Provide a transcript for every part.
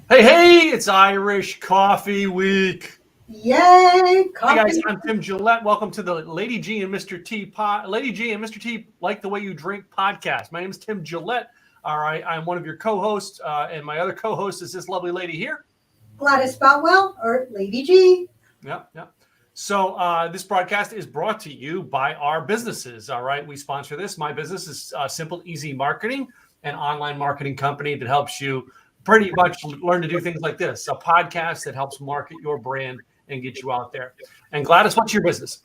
Hey, it's Irish Coffee Week. Yay, Hey guys, coffee. I'm Tim Gillette. Welcome to the Lady G and Mr. T Lady G and Mr. T Like the Way You Drink podcast. My name is Tim Gillette. All right, I'm one of your co-hosts, and my other co-host is this lovely lady here. Gladys Boutwell or Lady G. Yep. So this broadcast is brought to you by our businesses. All right, we sponsor this. My business is Simple Easy Marketing, an online marketing company that helps you pretty much learn to do things like this. A podcast that helps market your brand and get you out there. And Gladys, what's your business?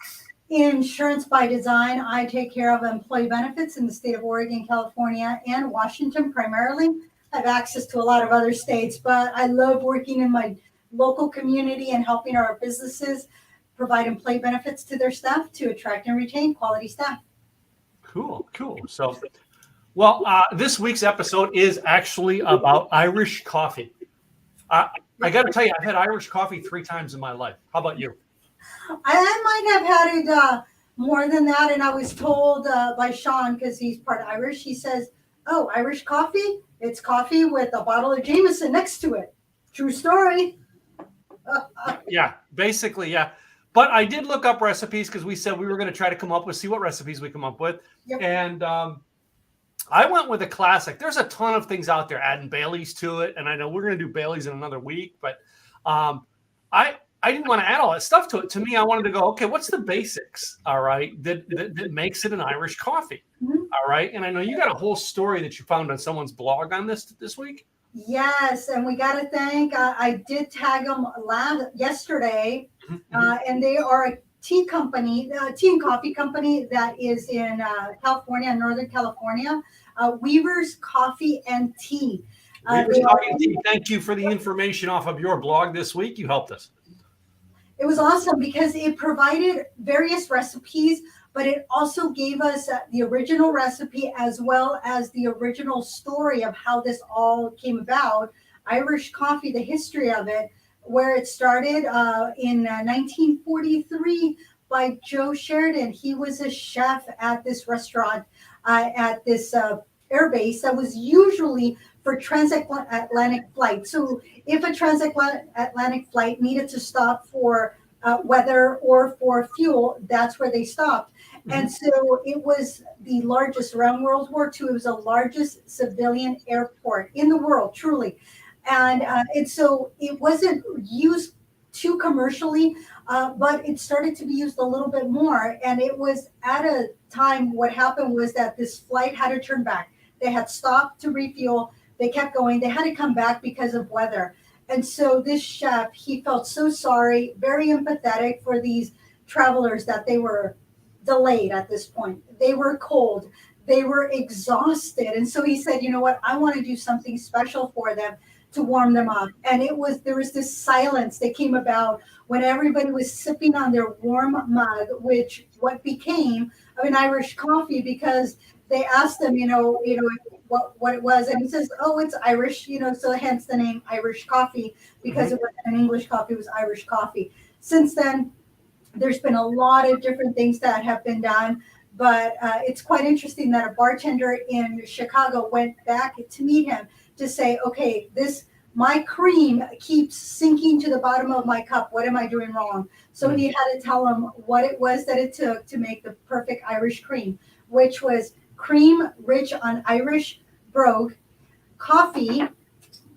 Insurance by Design. I take care of employee benefits in the state of Oregon, California, and Washington primarily. I have access to a lot of other states, but I love working in my local community and helping our businesses provide employee benefits to their staff to attract and retain quality staff. Cool. So, this week's episode is actually about Irish coffee. I got to tell you, I've had Irish coffee 3 times in my life. How about you? I might have had it more than that, and I was told by Sean, because he's part Irish, he says, "Oh, Irish coffee? It's coffee with a bottle of Jameson next to it." True story. Yeah, basically, yeah. But I did look up recipes because we said we were going to try to come up with, see what recipes we come up with. Yep. And I went with a classic. There's a ton of things out there adding Baileys to it. And I know we're going to do Baileys in another week, but I didn't want to add all that stuff to it. To me, I wanted to go, okay, what's the basics? All right. That makes it an Irish coffee. Mhm. All right. And I know you got a whole story that you found on someone's blog on this week. Yes, and we got to thank. I did tag them yesterday, Mm-hmm. and they are a tea company, tea and coffee company that is in California, Northern California. Weaver's Coffee and Tea. Weaver's Coffee and Tea, thank you for the information off of your blog this week. You helped us. It was awesome because it provided various recipes, but it also gave us the original recipe as well as the original story of how this all came about. Irish coffee, the history of it, where it started in 1943 by Joe Sheridan. He was a chef at this restaurant at this air base that was usually for transatlantic flights. So if a transatlantic flight needed to stop for weather or for fuel, that's where they stopped. Mm-hmm. And so it was the largest around World War II. It was the largest civilian airport in the world, truly. And so it wasn't used too commercially, but it started to be used a little bit more. And it was at a time, what happened was that this flight had to turn back. They had stopped to refuel. They kept going. They had to come back because of weather. And so this chef, he felt so sorry, very empathetic for these travelers that they were delayed at this point. They were cold. They were exhausted. And so he said, you know what? I want to do something special for them to warm them up. And there was this silence that came about when everybody was sipping on their warm mug, which what became an Irish coffee, because they asked them, what it was, and he says, "Oh, it's Irish," so hence the name Irish coffee, because it wasn't an English coffee, it was Irish coffee. Since then, there's been a lot of different things that have been done, but it's quite interesting that a bartender in Chicago went back to meet him to say, "Okay, my cream keeps sinking to the bottom of my cup. What am I doing wrong?" So he had to tell him what it was that it took to make the perfect Irish cream, which was cream rich on Irish brogue, coffee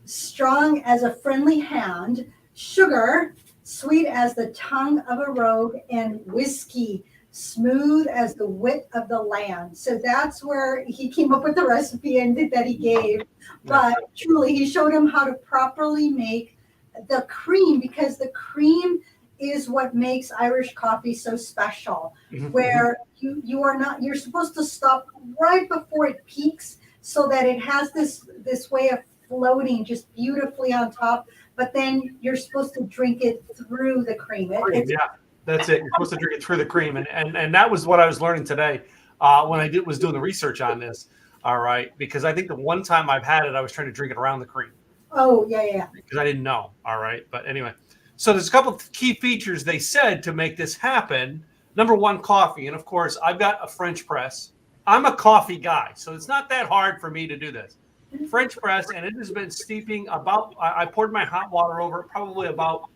strong as a friendly hand, sugar sweet as the tongue of a rogue, and whiskey smooth as the wit of the land. So that's where he came up with the recipe and that he gave. But truly, he showed him how to properly make the cream, because the cream is what makes Irish coffee so special, where you're supposed to stop right before it peaks so that it has this way of floating just beautifully on top, but then you're supposed to drink it through the cream. Yeah, that's it. You're supposed to drink it through the cream. And that was what I was learning today when I was doing the research on this. All right. Because I think the one time I've had it, I was trying to drink it around the cream. Oh, yeah. Because I didn't know. All right. But anyway, so there's a couple of key features they said to make this happen. Number one, coffee. And of course, I've got a French press. I'm a coffee guy, so it's not that hard for me to do this. French press, and it has been steeping about. I poured my hot water over it probably about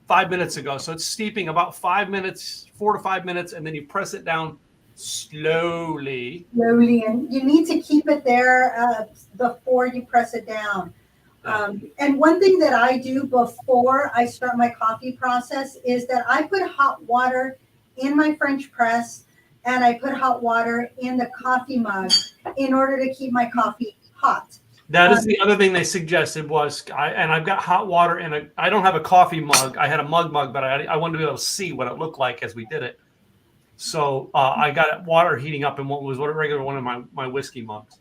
5 minutes ago. So it's steeping about 5 minutes, 4 to 5 minutes, and then you press it down slowly. Slowly, and you need to keep it there before you press it down. And one thing that I do before I start my coffee process is that I put hot water in my French press and I put hot water in the coffee mug in order to keep my coffee hot. That is the other thing they suggested was, I've got hot water in I don't have a coffee mug. I had a mug, but I wanted to be able to see what it looked like as we did it. So I got water heating up in what was a regular one of my whiskey mugs.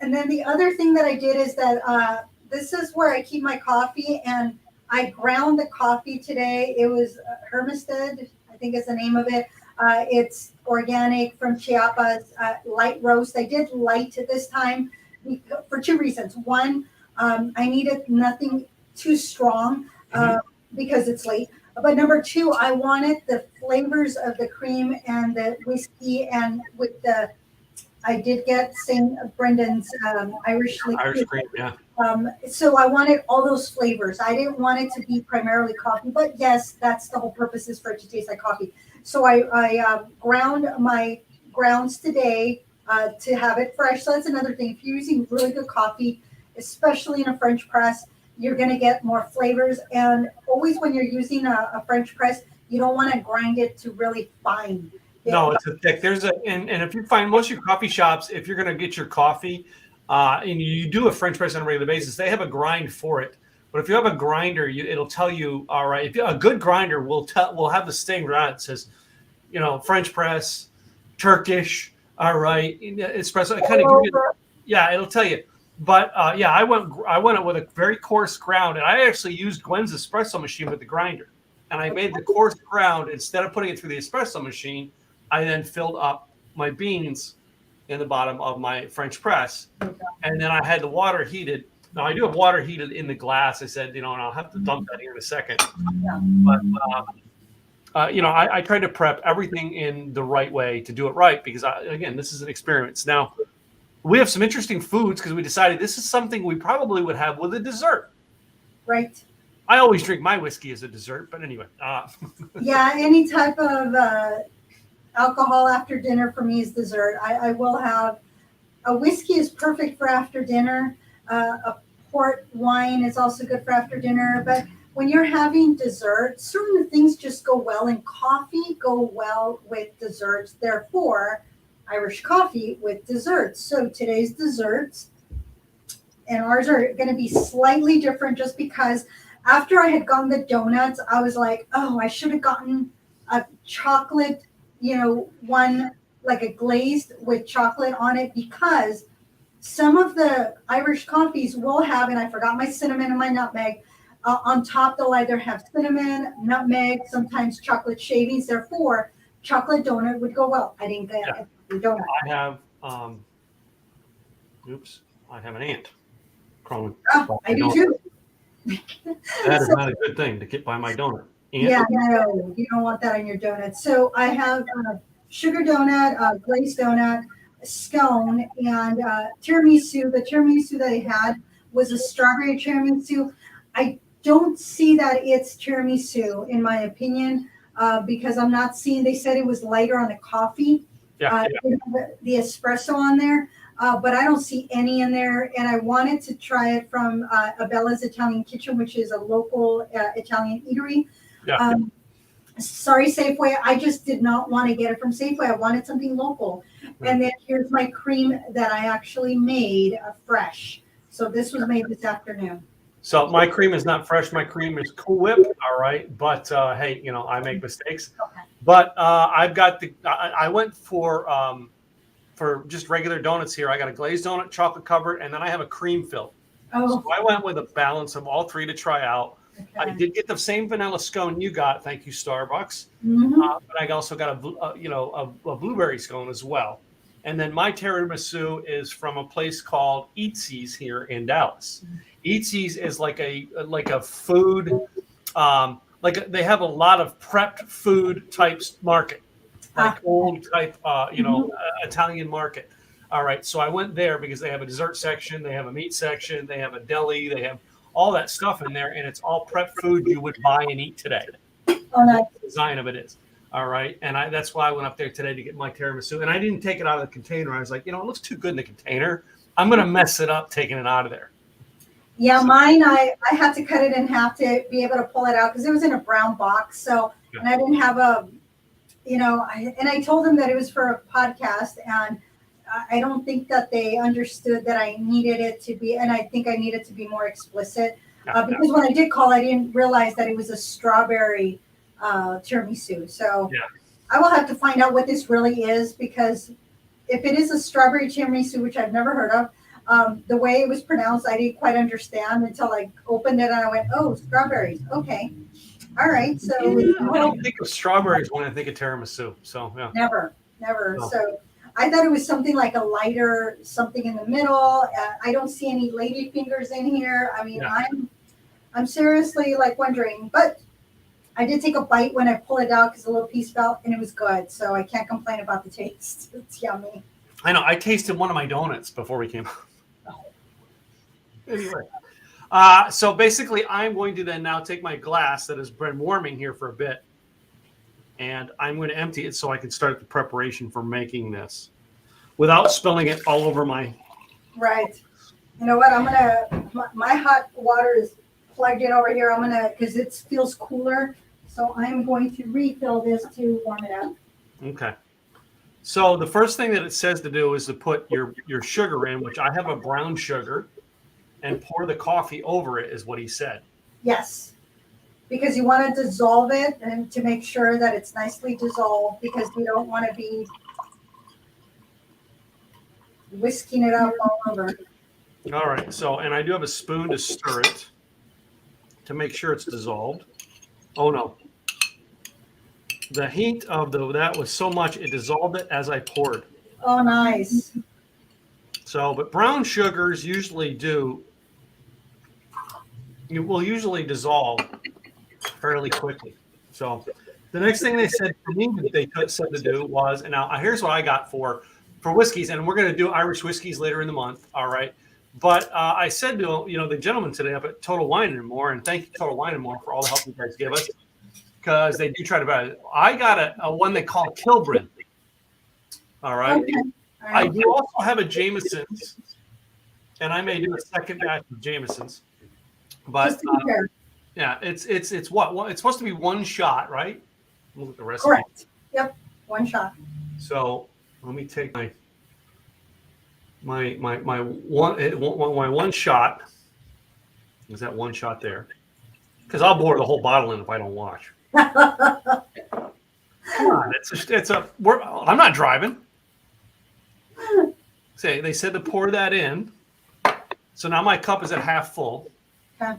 And then the other thing that I did is that this is where I keep my coffee, and I ground the coffee today. It was Hermisted, I think is the name of it. It's organic from Chiapas, light roast. I did light this time for two reasons. One, I needed nothing too strong because it's late. But number two, I wanted the flavors of the cream and the whiskey, and with I did get St. Brendan's Irish cream, yeah. So I wanted all those flavors. I didn't want it to be primarily coffee, but yes, that's the whole purpose, is for it to taste like coffee. So I ground my grounds today to have it fresh. So that's another thing. If you're using really good coffee, especially in a French press, you're going to get more flavors. And always when you're using a French press, you don't want to grind it to really fine. No, it's a thick. And if you find most of your coffee shops, if you're going to get your coffee and you do a French press on a regular basis, they have a grind for it. But if you have a grinder, it'll tell you, all right, if a good grinder will have the stinger on it. It says, French press, Turkish, all right, espresso. It kind of gives you, yeah, it'll tell you. But I went with a very coarse ground, and I actually used Gwen's espresso machine with the grinder, and I made the coarse ground instead of putting it through the espresso machine. I then filled up my beans in the bottom of my French press, and then I had the water heated. Now I do have water heated in the glass. I said, and I'll have to dump that here in a second. But I tried to prep everything in the right way to do it right, because again, this is an experience. Now we have some interesting foods because we decided this is something we probably would have with a dessert. Right. I always drink my whiskey as a dessert, but anyway. Yeah, any type of alcohol after dinner for me is dessert. I will have a whiskey is perfect for after dinner. A port wine is also good for after dinner. But when you're having dessert, certain things just go well, and coffee go well with desserts. Therefore, Irish coffee with desserts. So today's desserts, and ours are going to be slightly different, just because after I had gotten the donuts, I was like, oh, I should have gotten a chocolate, one like a glazed with chocolate on it, because some of the Irish coffees will have, and I forgot my cinnamon and my nutmeg, on top they'll either have cinnamon, nutmeg, sometimes chocolate shavings. Therefore, chocolate donut would go well. I didn't get a donut. I have, I have an ant crawling. Oh, I do too. That is not a good thing to get by my donut. Yeah, no, you don't want that on your donut. So I have a sugar donut, glazed donut, scone, and tiramisu. The tiramisu that I had was a strawberry tiramisu. I don't see that it's tiramisu, in my opinion, because I'm not seeing, they said it was lighter on the coffee. Yeah. The espresso on there. But I don't see any in there. And I wanted to try it from Abella's Italian Kitchen, which is a local Italian eatery. Yeah. Sorry, Safeway. I just did not want to get it from Safeway. I wanted something local. And then here's my cream that I actually made fresh. So this was made this afternoon. So my cream is not fresh. My cream is Cool Whip. All right. But hey, I make mistakes. Okay. But I've got I went for just regular donuts here. I got a glazed donut, chocolate covered, and then I have a cream filled. Oh. So I went with a balance of all three to try out. Okay. I did get the same vanilla scone you got. Thank you, Starbucks. Mm-hmm. But I also got a blueberry scone as well. And then my tiramisu is from a place called Eatsy's here in Dallas. Eatsy's is like a food, they have a lot of prepped food types market, like old type, Italian market. All right. So I went there because they have a dessert section, they have a meat section, they have a deli, they have all that stuff in there, and it's all prep food you would buy and eat today. Oh, nice. The design of it is. All right. And that's why I went up there today to get my tiramisu. And I didn't take it out of the container. I was like, it looks too good in the container. I'm going to mess it up taking it out of there. Yeah, mine, I had to cut it in half to be able to pull it out because it was in a brown box. So, and I didn't have and I told them that it was for a podcast, and I don't think that they understood that I needed it to be, and I think I needed to be more explicit because when I did call, I didn't realize that it was a strawberry tiramisu. So I will have to find out what this really is, because if it is a strawberry tiramisu, which I've never heard of, the way it was pronounced, I didn't quite understand until I opened it and I went, oh, strawberries. Okay. All right. So I don't think of strawberries when I think of tiramisu. So yeah. Never. No. So I thought it was something like a lighter, something in the middle. I don't see any lady fingers in here. I mean, I'm seriously like wondering, but I did take a bite when I pulled it out because a little piece fell and it was good. So I can't complain about the taste. It's yummy. I know. I tasted one of my donuts before we came. Anyway. So basically, I'm going to then now take my glass that has been warming here for a bit, and I'm going to empty it so I can start the preparation for making this without spilling it all over my. Right. You know what? My hot water is plugged in over here. Because it feels cooler. So I'm going to refill this to warm it up. Okay. So the first thing that it says to do is to put your sugar in, which I have a brown sugar, and pour the coffee over it, is what he said. Yes, because you want to dissolve it and to make sure that it's nicely dissolved, because you don't want to be whisking it up all over. All right. So, and I do have a spoon to stir it to make sure it's dissolved. Oh no. The heat of that was so much, it dissolved it as I poured. Oh, nice. So, but brown sugars usually will usually dissolve fairly quickly. So the next thing they said for me that they said to do was, and now here's what I got for whiskeys, and we're going to do Irish whiskeys later in the month. All right. But I said to the gentleman today up at Total Wine and More, and thank you Total Wine and More for all the help you guys give us, because they do try to buy it. I got a one they call Kilburn. All right. Okay. All right. I do also have a Jameson's, and I may do a second batch of Jameson's. But yeah, it's what it's supposed to be one shot, right? Look at the recipe. Correct. Yep, one shot. So let me take my one shot. Is that one shot there? Because I'll pour the whole bottle in if I don't wash. Come on, I'm not driving. Say they said to pour that in. So now my cup is at half full. Okay.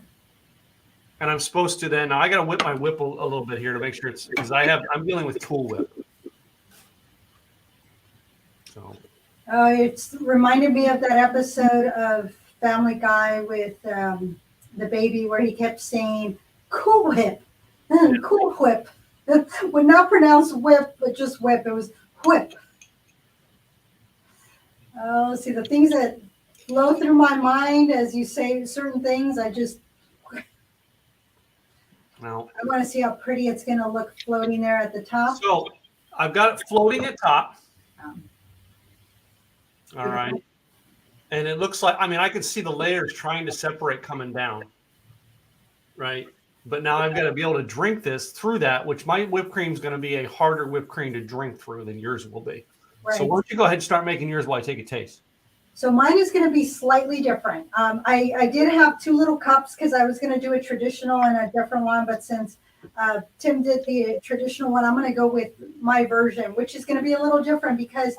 And I'm supposed to then, I got to whip my whip a little bit here to make sure it's, because I'm dealing with Cool Whip. So. It's reminded me of that episode of Family Guy with the baby where he kept saying, Cool Whip, Cool Whip. Would not pronounce whip, but just whip. It was whip. Let's see, the things that flow through my mind as you say certain things, I want to see how pretty it's going to look floating there at the top. So I've got it floating at top. All right. And it looks like, I can see the layers trying to separate coming down. Right. But now I've got to be able to drink this through that, which my whipped cream is going to be a harder whipped cream to drink through than yours will be. Right. So why don't you go ahead and start making yours while I take a taste. So mine is going to be slightly different. I did have 2 little cups because I was going to do a traditional and a different one. But since Tim did the traditional one, I'm going to go with my version, which is going to be a little different because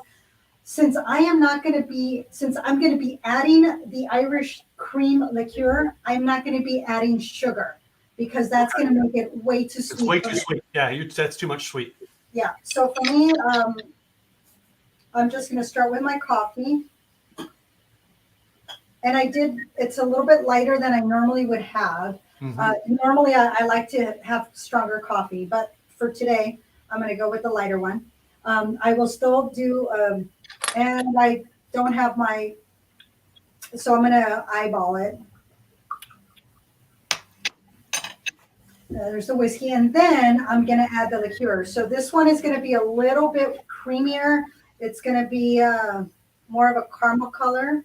since I'm going to be adding the Irish cream liqueur, I'm not going to be adding sugar because that's going to make it way too sweet. It's way too sweet. Yeah, that's too much sweet. Yeah. So for me, I'm just going to start with my coffee. And it's a little bit lighter than I normally would have. Mm-hmm. Normally, I like to have stronger coffee, but for today, I'm going to go with the lighter one. I will still do, and I don't have my, so I'm going to eyeball it. There's the whiskey, and then I'm going to add the liqueur. So this one is going to be a little bit creamier. It's going to be more of a caramel color.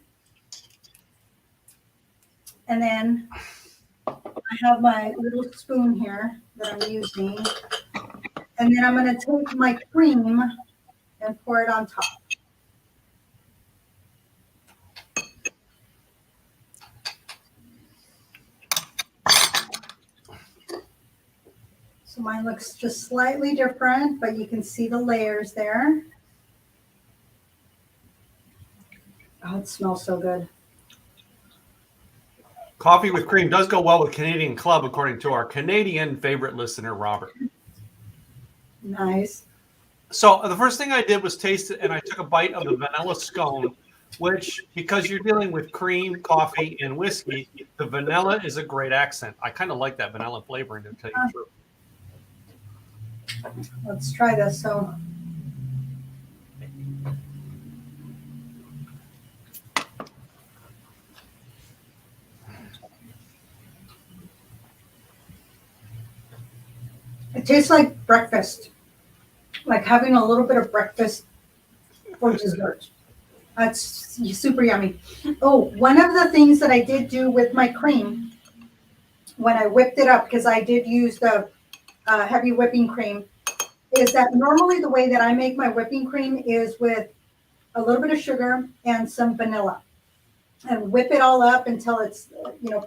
And then I have my little spoon here that I'm using. And then I'm going to take my cream and pour it on top. So mine looks just slightly different, but you can see the layers there. Oh, it smells so good. Coffee with cream does go well with Canadian Club, according to our Canadian favorite listener, Robert. Nice. So the first thing I did was taste it, and I took a bite of the vanilla scone, which, because you're dealing with cream, coffee, and whiskey, the vanilla is a great accent. I kind of like that vanilla flavoring, to tell you the truth. Let's try this. So it tastes like breakfast, like having a little bit of breakfast for dessert. That's super yummy. Oh, one of the things that I did do with my cream when I whipped it up, because I did use the heavy whipping cream, is that normally the way that I make my whipping cream is with a little bit of sugar and some vanilla, and whip it all up until it's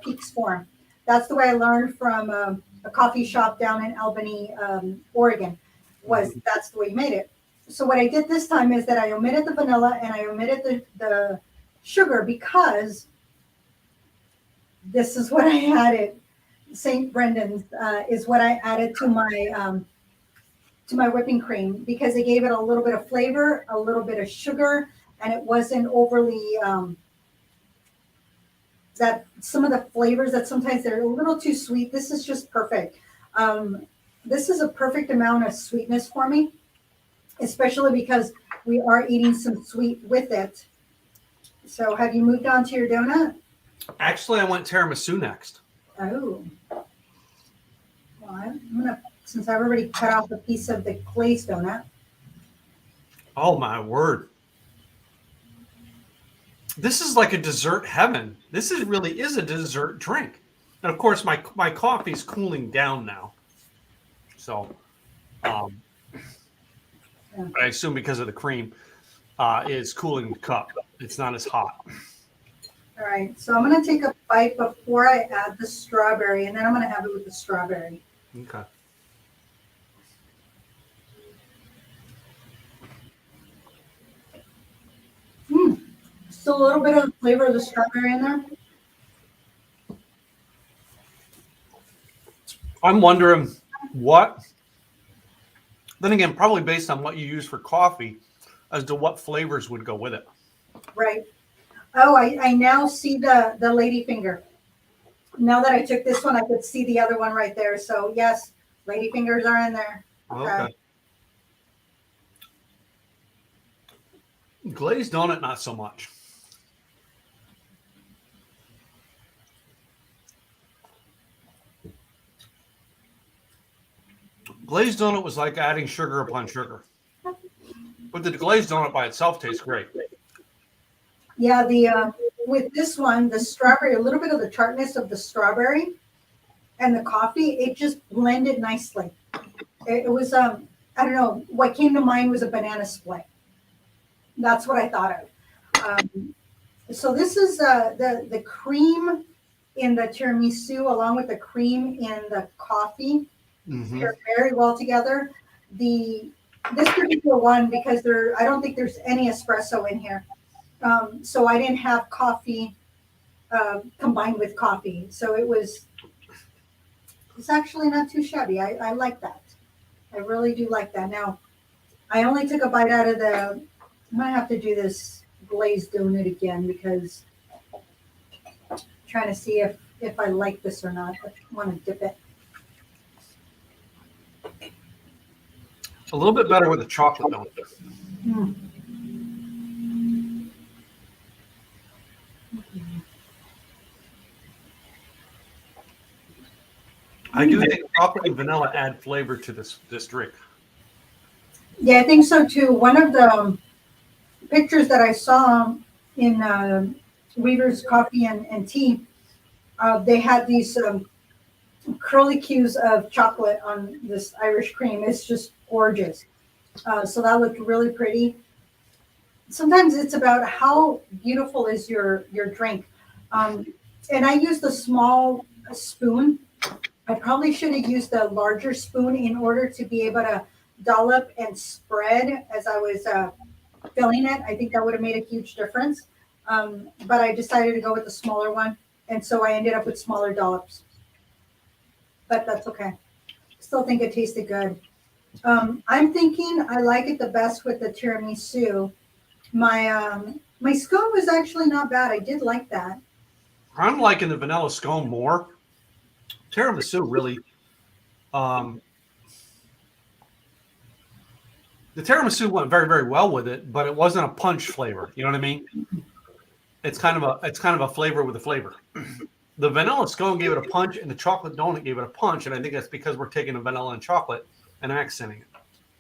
peaks form. That's the way I learned from a coffee shop down in Albany, Oregon. That's the way you made it. So what I did this time is that I omitted the vanilla and I omitted the sugar, because this is what I added. St. Brendan's is what I added to my whipping cream, because it gave it a little bit of flavor, a little bit of sugar, and it wasn't overly that some of the flavors that sometimes they're a little too sweet. This is just perfect. This is a perfect amount of sweetness for me, especially because we are eating some sweet with it. So have you moved on to your donut? Actually, I went tiramisu next. Oh. Well, I'm gonna, since I've already cut off a piece of the glazed donut. Oh my word. This is like a dessert heaven. This really is a dessert drink. And of course, my coffee's cooling down now. So I assume because of the cream, is cooling the cup. It's not as hot. All right, so I'm gonna take a bite before I add the strawberry, and then I'm gonna have it with the strawberry. Okay. Still a little bit of flavor of the strawberry in there. I'm wondering what, then again, probably based on what you use for coffee, as to what flavors would go with it. Right. Oh, I now see the ladyfinger. Now that I took this one, I could see the other one right there. So yes, ladyfingers are in there. Okay. Glazed donut, not so much. Glazed donut was like adding sugar upon sugar. But the glazed donut by itself tastes great. Yeah, with this one, the strawberry, a little bit of the tartness of the strawberry and the coffee, it just blended nicely. It was I don't know, what came to mind was a banana split. That's what I thought of. So this is the cream in the tiramisu along with the cream in the coffee. Mm-hmm. They're very well together. This particular one, because I don't think there's any espresso in here. So I didn't have coffee combined with coffee. So it's actually not too shabby. I like that. I really do like that. Now, I only took a bite out of I'm gonna have to do this glazed donut again, because I'm trying to see if I like this or not. I want to dip it. A little bit better with the chocolate donut. I do think chocolate and vanilla add flavor to this drink. Yeah, I think so too. One of the pictures that I saw in Weaver's Coffee and Tea, they had these curly cues of chocolate on this Irish cream. It's just gorgeous. So that looked really pretty. Sometimes it's about how beautiful is your drink. And I used a small spoon. I probably should have used a larger spoon in order to be able to dollop and spread as I was filling it. I think that would have made a huge difference. But I decided to go with the smaller one. And so I ended up with smaller dollops. But that's okay. Still think it tasted good. I'm thinking I like it the best with the tiramisu. My scone was actually not bad. I did like that. I'm liking the vanilla scone more. Tiramisu really, the tiramisu went very, very well with it, but it wasn't a punch flavor. You know what I mean? It's kind of a flavor with a flavor. The vanilla scone gave it a punch, and the chocolate donut gave it a punch, and I think that's because we're taking the vanilla and chocolate and accenting it.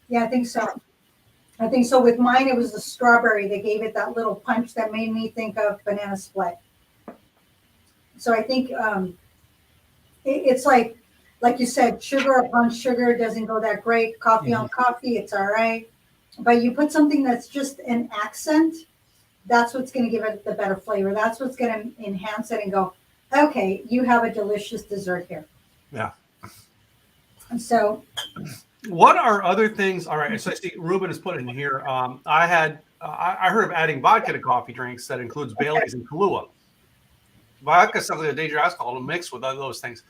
Yeah, I think so. I think so. With mine, it was the strawberry that gave it that little punch that made me think of banana split. So I think it's like you said, sugar upon sugar doesn't go that great. Coffee on coffee, it's all right. But you put something that's just an accent, that's what's going to give it the better flavor. That's what's going to enhance it and go, okay, you have a delicious dessert here. Yeah. And so, what are other things? All right. So I see Ruben has put in here. I heard of adding vodka to coffee drinks that includes Bailey's and Kahlua. Vodka is something that dangerous alcohol to mix with other those things.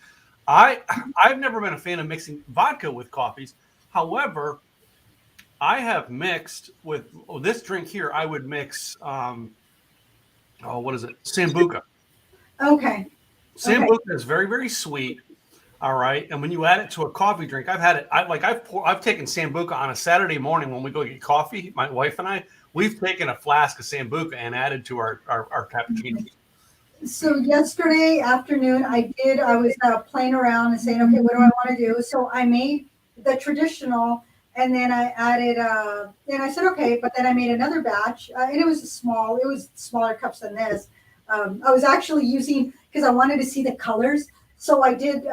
I've never been a fan of mixing vodka with coffees. However, I have mixed with this drink here. I would mix, what is it? Sambuca. okay. Sambuca is very, very sweet. All right, and when you add it to a coffee drink, I've had it. I've taken Sambuca on a Saturday morning when we go get coffee. My wife and we've taken a flask of Sambuca and added to our cappuccino. So yesterday afternoon, I was playing around and saying, okay, what do I want to do? So I made the traditional, and then I added, and I said, okay, but then I made another batch, and it was smaller cups than this. I was actually using, because I wanted to see the colors. So I did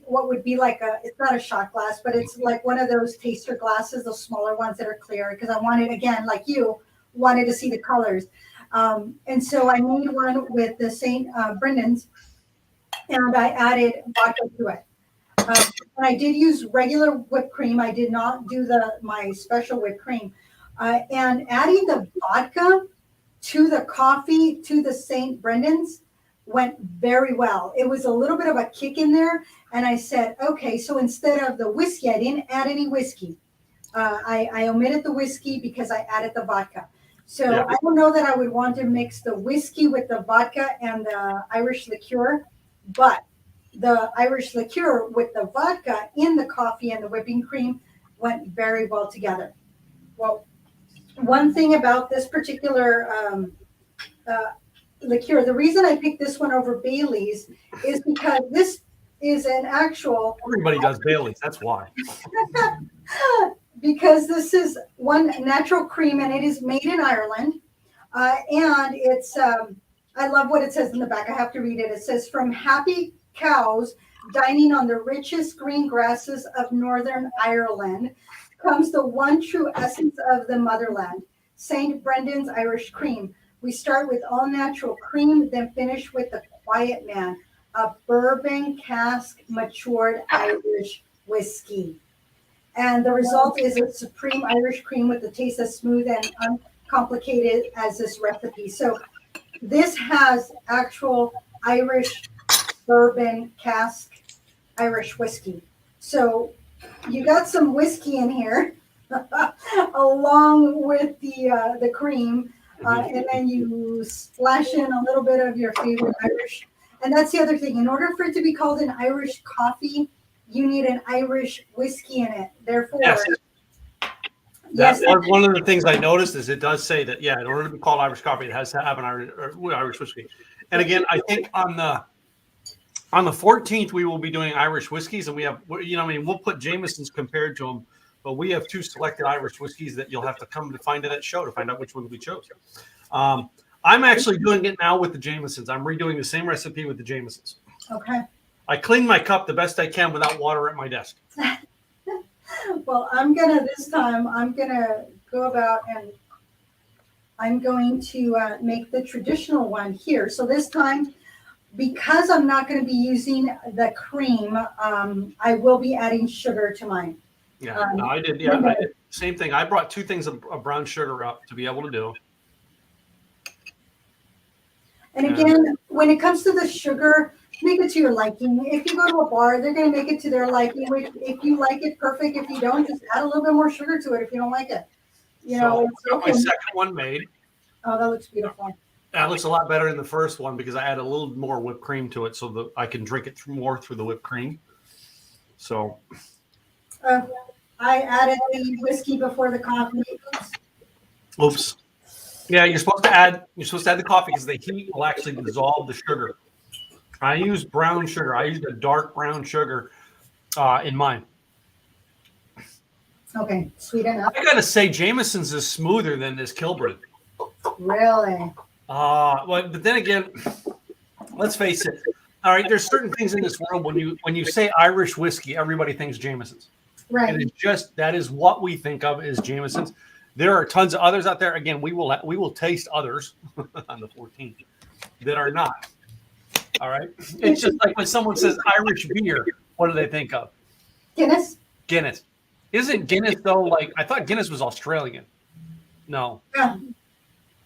what would be like it's not a shot glass, but it's like one of those taster glasses, those smaller ones that are clear, because I wanted, again, like you, wanted to see the colors. And so I made one with the St. Brendan's, and I added vodka to it. And I did use regular whipped cream. I did not do my special whipped cream. And adding the vodka to the coffee, to the St. Brendan's, went very well. It was a little bit of a kick in there. And I said, okay, so instead of the whiskey, I didn't add any whiskey. I omitted the whiskey because I added the vodka. So yeah. I don't know that I would want to mix the whiskey with the vodka and the Irish liqueur, but the Irish liqueur with the vodka in the coffee and the whipping cream went very well together. Well, one thing about this particular liqueur, the reason I picked this one over Bailey's is because this is an actual... Everybody does Bailey's, that's why. Because this is one natural cream, and it is made in Ireland. And it's, I love what it says in the back. I have to read it. It says, from happy cows dining on the richest green grasses of Northern Ireland comes the one true essence of the motherland, St. Brendan's Irish Cream. We start with all natural cream, then finish with the Quiet Man, a bourbon cask matured Irish whiskey. And the result is a supreme Irish cream with a taste as smooth and uncomplicated as this recipe. So this has actual Irish bourbon cask Irish whiskey. So you got some whiskey in here along with the cream. And then you splash in a little bit of your favorite Irish. And that's the other thing. In order for it to be called an Irish coffee, you need an Irish whiskey in it. Therefore, yes. One of the things I noticed is it does say that, in order to be called Irish coffee, it has to have an Irish whiskey. And again, I think on the On the 14th, we will be doing Irish whiskeys, and we have, we'll put Jameson's compared to them, but we have 2 selected Irish whiskeys that you'll have to come to find at that show to find out which one we chose. I'm actually doing it now with the Jamesons. I'm redoing the same recipe with the Jamesons. Okay. I clean my cup the best I can without water at my desk. Well, this time I'm gonna go about and I'm going to make the traditional one here. So this time, because I'm not going to be using the cream, I will be adding sugar to mine. Yeah, I did. Yeah, I did. Same thing. I brought 2 things of brown sugar up to be able to do. And again, when it comes to the sugar, make it to your liking. If you go to a bar, they're going to make it to their liking. If you like it, perfect. If you don't, just add a little bit more sugar to it if you don't like it. I got my second one made. Oh, that looks beautiful. That looks a lot better than the first one because I add a little more whipped cream to it so that I can drink it more through the whipped cream. So I added the whiskey before the coffee. Oops. Yeah, you're supposed to add the coffee because the heat will actually dissolve the sugar. I use brown sugar. I used a dark brown sugar in mine. Okay, sweet enough. I gotta say, Jameson's is smoother than this Kilburn. Really? Well, but then again, let's face it. All right, there's certain things in this world when you say Irish whiskey, everybody thinks Jameson's. Right. And it's just that is what we think of as Jameson's. There are tons of others out there. Again, we will taste others on the 14th that are not. All right. It's just like when someone says Irish beer, what do they think of? Guinness. Guinness. Isn't Guinness though? Like I thought Guinness was Australian. No. Yeah.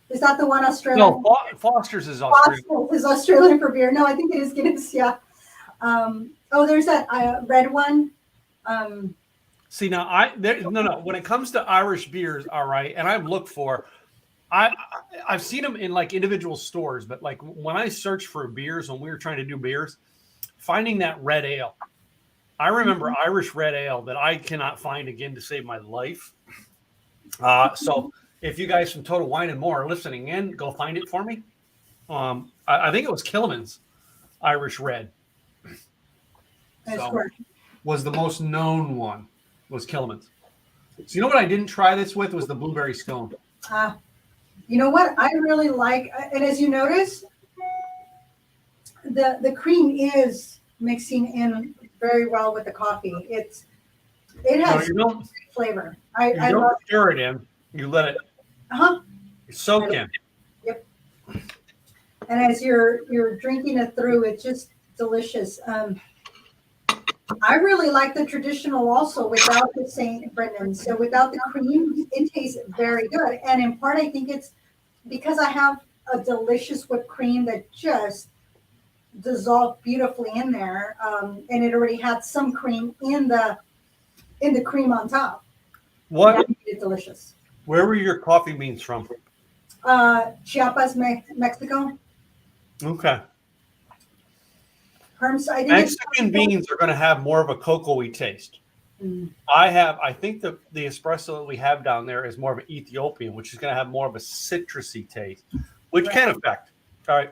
Is that the one Australian? No, Foster's is Australian. Foster's is Australian for beer. No, I think it is Guinness. Yeah. There's that red one. See now, no. When it comes to Irish beers, all right, and I've looked for, I've seen them in like individual stores, but like when I searched for beers when we were trying to do beers, finding that red ale. I remember Irish red ale that I cannot find again to save my life. So if you guys from Total Wine and More are listening in, go find it for me. I think it was Killiman's Irish red. That's correct. Was the most known one was Killiman's. So you know what I didn't try this with was the blueberry scone. You know what I really like, and as you notice, the cream is mixing in very well with the coffee. It has flavor. I don't stir it in. You let it soak in. Yep. And as you're drinking it through, it's just delicious. I really like the traditional also without the St. Brendan's. So without the cream, it tastes very good. And in part, I think it's because I have a delicious whipped cream that just dissolved beautifully in there. And it already had some cream in the cream on top. What? That made it delicious. Where were your coffee beans from? Chiapas, Mexico. Okay. Mexican beans are going to have more of a cocoa-y taste. I think the espresso that we have down there is more of an Ethiopian, which is going to have more of a citrusy taste, which can affect. All right.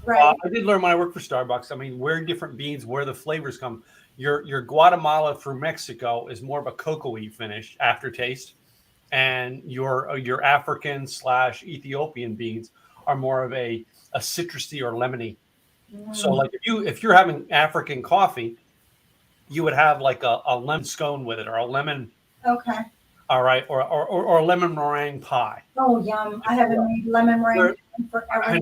Right. I did learn when I worked for Starbucks. I mean, where different beans, where the flavors come. Your Guatemala through Mexico is more of a cocoa-y finish aftertaste, and your African / Ethiopian beans are more of a citrusy or lemony. So like if you're having African coffee, you would have like a lemon scone with it or a lemon. Okay. All right. Or a lemon meringue pie. Oh, yum. I haven't made lemon meringue forever.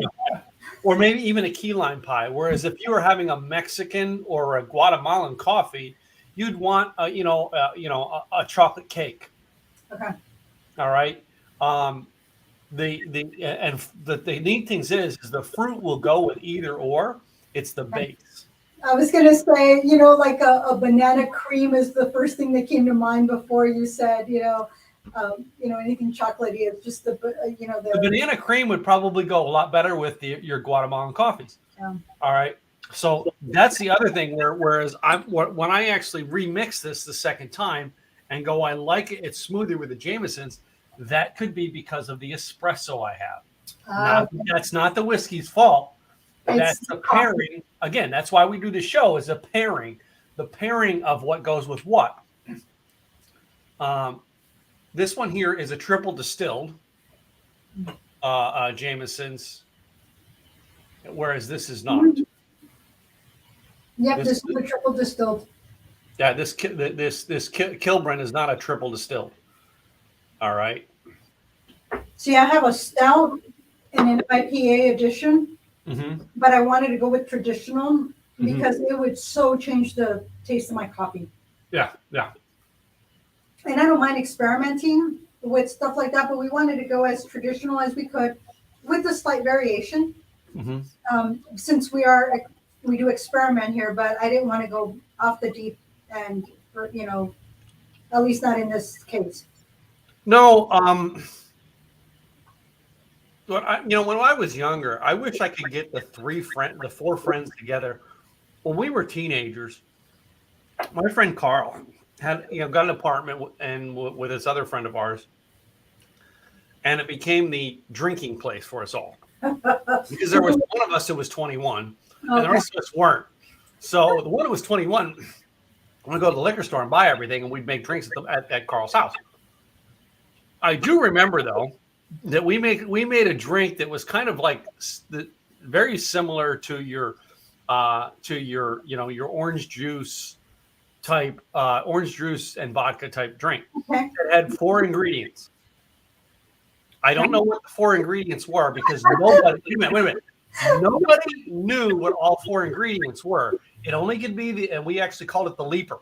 Or maybe even a key lime pie. Whereas if you were having a Mexican or a Guatemalan coffee, you'd want a chocolate cake. Okay. All right. The neat thing is the fruit will go with either or. It's the base. I was going to say, like a banana cream is the first thing that came to mind before you said, anything chocolatey. It's just the banana cream would probably go a lot better with your Guatemalan coffees. Yeah. All right. So that's the other thing. Whereas when I actually remix this the second time and go, I like it. It's smoother with the Jamesons. That could be because of the espresso I have. That's not the whiskey's fault. That's It's the pairing. Again, that's why we do the show, is a pairing. The pairing of what goes with what. This one here is a triple distilled Jameson's, whereas this is not. Yep, this is a triple distilled. Yeah, this Kilburn is not a triple distilled. All right. See, I have a stout and an IPA edition, but I wanted to go with traditional because it would so change the taste of my coffee. Yeah, yeah. And I don't mind experimenting with stuff like that, but we wanted to go as traditional as we could with a slight variation. Since we do experiment here, but I didn't want to go off the deep end, or, at least not in this case. No, but when I was younger, I wish I could get the four friends together. When we were teenagers, my friend Carl had got an apartment with this other friend of ours, and it became the drinking place for us all because there was one of us who was 21 and the rest of us weren't. So the one who was 21 would go to the liquor store and buy everything, and we'd make drinks at Carl's house. I do remember though that we made a drink that was kind of like very similar to your orange juice type, orange juice and vodka type drink. Okay. It had 4 ingredients. I don't know what the 4 ingredients were because nobody. Wait a minute. Nobody knew what all 4 ingredients were. It only could be and we actually called it the leaper.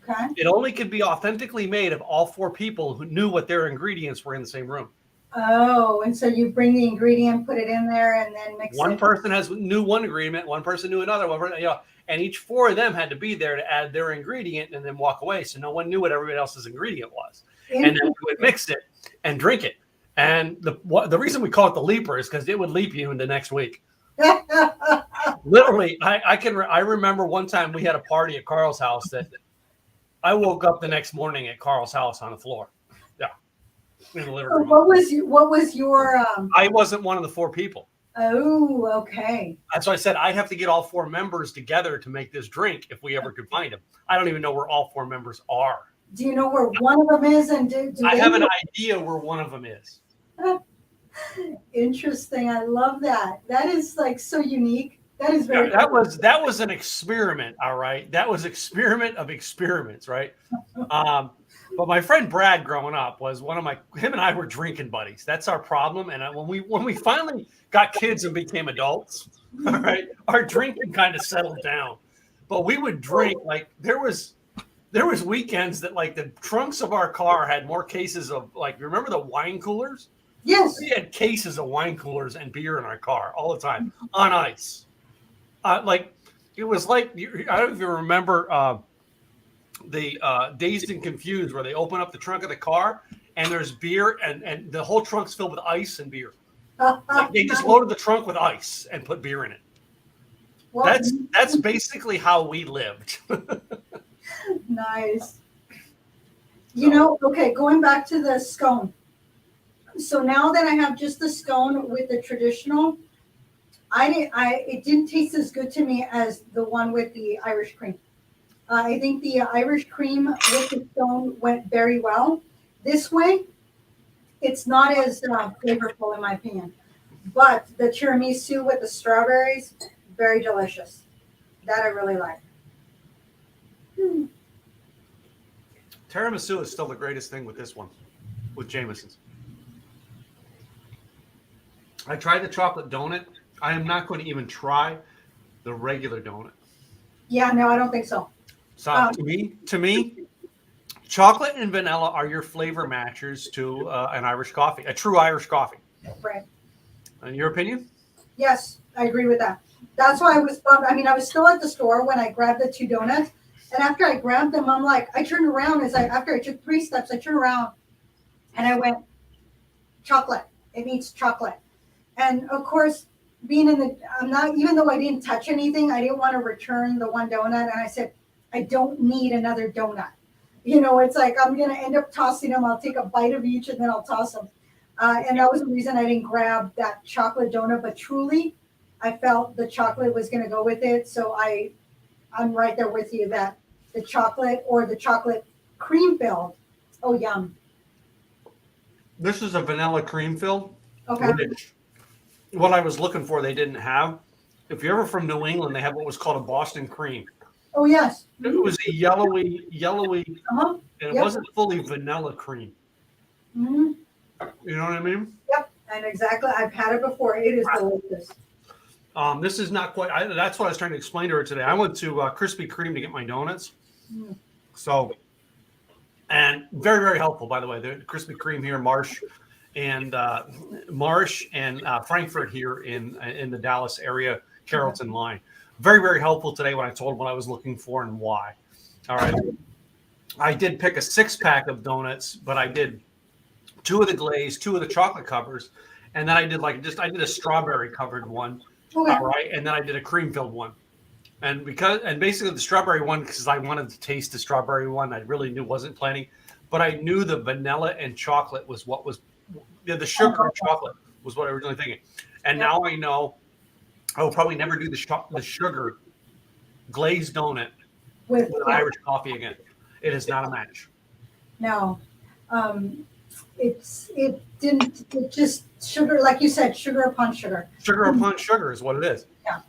Okay. It only could be authentically made if all 4 people who knew what their ingredients were in the same room. Oh, and so you bring the ingredient, put it in there, and then mix it. One person knew one ingredient, one person knew another one, and each 4 of them had to be there to add their ingredient and then walk away. So no one knew what everybody else's ingredient was. And then we would mix it and drink it. And the reason we call it the leaper is because it would leap you into next week. Literally, I remember one time we had a party at Carl's house that I woke up the next morning at Carl's house on the floor. Yeah. In the living room. What was your I wasn't one of the 4 people. Oh, okay. That's why I said I'd have to get all 4 members together to make this drink if we ever could find them. I don't even know where all 4 members are. Do you know where one of them is? And I have an idea where one of them is. Interesting. I love that. That is like so unique. That is very. Yeah, that was an experiment. All right, that was experiment of experiments. Right. But my friend Brad, growing up, was him and I were drinking buddies. That's our problem. And when we finally got kids and became adults, all right, our drinking kind of settled down. But we would drink like there was weekends that like the trunks of our car had more cases of remember the wine coolers? Yes. We had cases of wine coolers and beer in our car all the time on ice. It was like I don't even remember. The Dazed and Confused, where they open up the trunk of the car and there's beer and the whole trunk's filled with ice and beer. They just loaded the trunk with ice and put beer in it. Well, that's basically how we lived. Nice. Okay, going back to the scone. So now that I have just the scone with the traditional, it didn't taste as good to me as the one with the Irish cream. I think the Irish cream with the scone went very well. This way, it's not as flavorful in my opinion. But the tiramisu with the strawberries, very delicious. That I really like. Tiramisu is still the greatest thing with this one, with Jameson's. I tried the chocolate donut. I am not going to even try the regular donut. Yeah, no, I don't think so. So to me, chocolate and vanilla are your flavor matchers to an Irish coffee, a true Irish coffee. Right. In your opinion? Yes, I agree with that. That's why I was bummed. I mean, I was still at the store when I grabbed the 2 donuts. And after I grabbed them, I'm like, I turned around after I took 3 steps, I turned around and I went, chocolate. It needs chocolate. And of course, even though I didn't touch anything, I didn't want to return the 1 donut. And I said, I don't need another donut. It's like, I'm going to end up tossing them. I'll take a bite of each and then I'll toss them. And that was the reason I didn't grab that chocolate donut. But truly, I felt the chocolate was going to go with it. So I'm right there with you that the chocolate or the chocolate cream filled. Oh, yum. This is a vanilla cream fill, Okay. which what I was looking for, they didn't have. If you're ever from New England, they have what was called a Boston cream. Oh, yes. It was a yellowy, Uh-huh. and it Yep. wasn't fully vanilla cream. Mm-hmm. You know what I mean? Yep. And exactly. I've had it before. It is delicious. This is not quite. That's what I was trying to explain to her today. I went to Krispy Kreme to get my donuts. Mm. So, and very, very helpful, by the way. The Krispy Kreme here, Marsh and Frankfurt here in the Dallas area, Carrollton line. Very, very helpful today when I told them what I was looking for and why. All right. I did pick a 6-pack of donuts, but I did 2 of the glaze, 2 of the chocolate covers, and then I did a strawberry covered one. Okay. All right, and then I did a cream filled one, and basically the strawberry one, because I wanted to taste the strawberry one, I really wasn't planning, but I knew the vanilla and chocolate was what was the sugar and chocolate was what I was really thinking, and now I know I will probably never do the sugar glazed donut with Irish coffee again. It is not a match. No, it just sugar, like you said, sugar upon sugar. Sugar upon sugar is what it is. Yeah.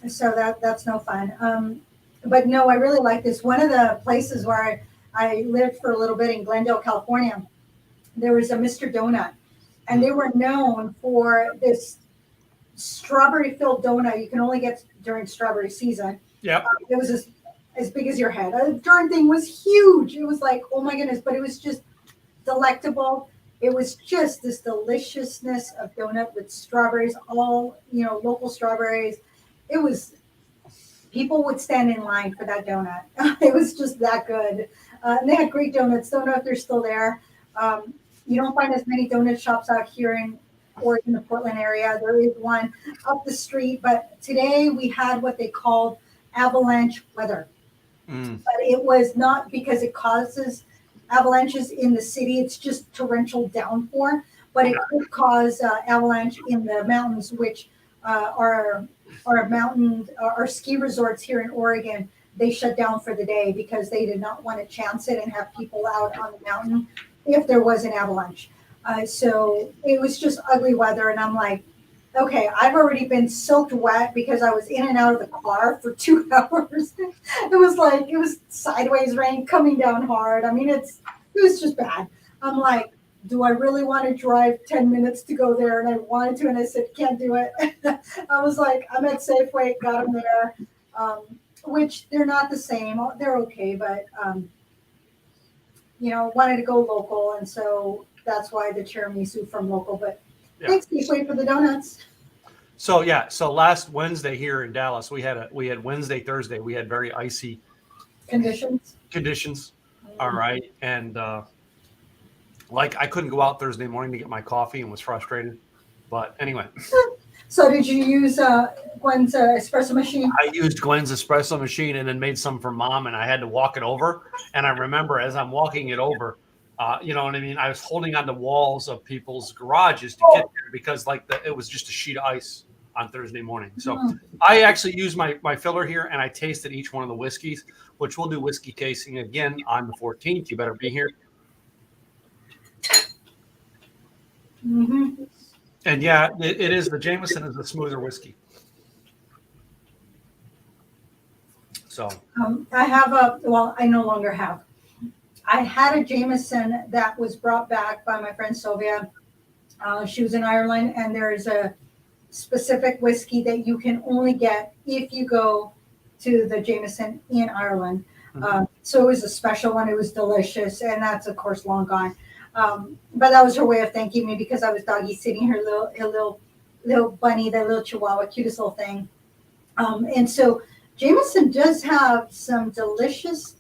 So that's no fun. But no, I really like this. One of the places where I lived for a little bit in Glendale, California, there was a Mr. Donut, and they were known for this strawberry filled donut you can only get during strawberry season. Yeah. It was as big as your head. The darn thing was huge. It was like, oh my goodness, but it was just delectable. It was just this deliciousness of donut with strawberries, all, local strawberries. It was, people would stand in line for that donut. It was just that good. And they had great donuts. Don't know if they're still there. You don't find as many donut shops out here in Oregon, the Portland area. There is one up the street, but today we had what they called avalanche weather. But it was not because it causes avalanches in the city. It's just torrential downpour, but it could cause avalanche in the mountains, which are ski resorts here in Oregon. They shut down for the day because they did not want to chance it and have people out on the mountain if there was an avalanche. So it was just ugly weather, and I'm like, okay, I've already been soaked wet because I was in and out of the car for 2 hours. It was sideways rain coming down hard. I mean, it was just bad. I'm like, do I really want to drive 10 minutes to go there? And I wanted to, and I said, can't do it. I was like, I'm at Safeway, got them there, which they're not the same. They're okay, but, wanted to go local. And so that's why the tiramisu from local, but thanks, Safeway, for the donuts. So last Wednesday here in Dallas, we had Wednesday, Thursday, we had very icy conditions. All right. And I couldn't go out Thursday morning to get my coffee and was frustrated. But anyway. So did you use Gwen's espresso machine? I used Gwen's espresso machine and then made some for Mom, and I had to walk it over. And I remember as I'm walking it over, you know what I mean? I was holding on the walls of people's garages to get there because it was just a sheet of ice on Thursday morning. So I actually used my filler here, and I tasted each one of the whiskeys, which we'll do whiskey tasting again on the 14th. You better be here. Mm-hmm. And it is, the Jameson is the smoother whiskey. So I no longer have. I had a Jameson that was brought back by my friend Sylvia. She was in Ireland, and there is a specific whiskey that you can only get if you go to the Jameson in Ireland. So it was a special one. It was delicious, and that's of course long gone. But that was her way of thanking me because I was doggy sitting her little bunny, that little Chihuahua, cutest little thing. And so Jameson does have some delicious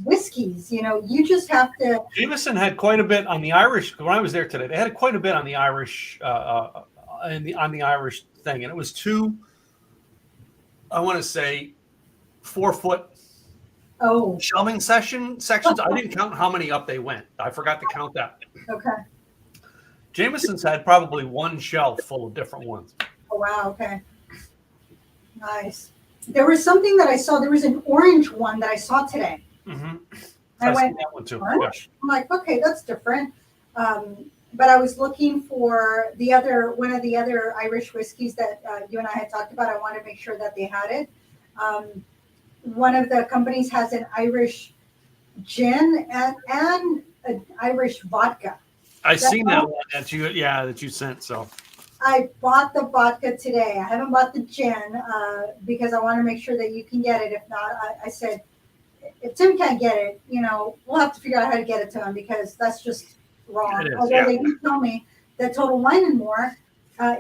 whiskeys. You just have to. Jameson had quite a bit on the Irish. When I was there today, they had quite a bit on the Irish on the Irish thing, and it was 2, I want to say, 4-foot shelving sections. I didn't count how many up they went. I forgot to count that. Okay. Jameson's had probably 1 shelf full of different ones. Oh wow. Okay. Nice. There was something that I saw. There was an orange one that I saw today. Mm-hmm. I I've went, seen that one too. "What?" Yes. I'm like, okay, that's different. But I was looking for one of the other Irish whiskeys that you and I had talked about. I wanted to make sure that they had it. One of the companies has an Irish gin and an Irish vodka. I seen that one that you sent. So I bought the vodka today. I haven't bought the gin because I want to make sure that you can get it. If not, I said, if Tim can't get it, we'll have to figure out how to get it to him because that's just wrong. It is, Although yeah. they did tell me that Total Wine and More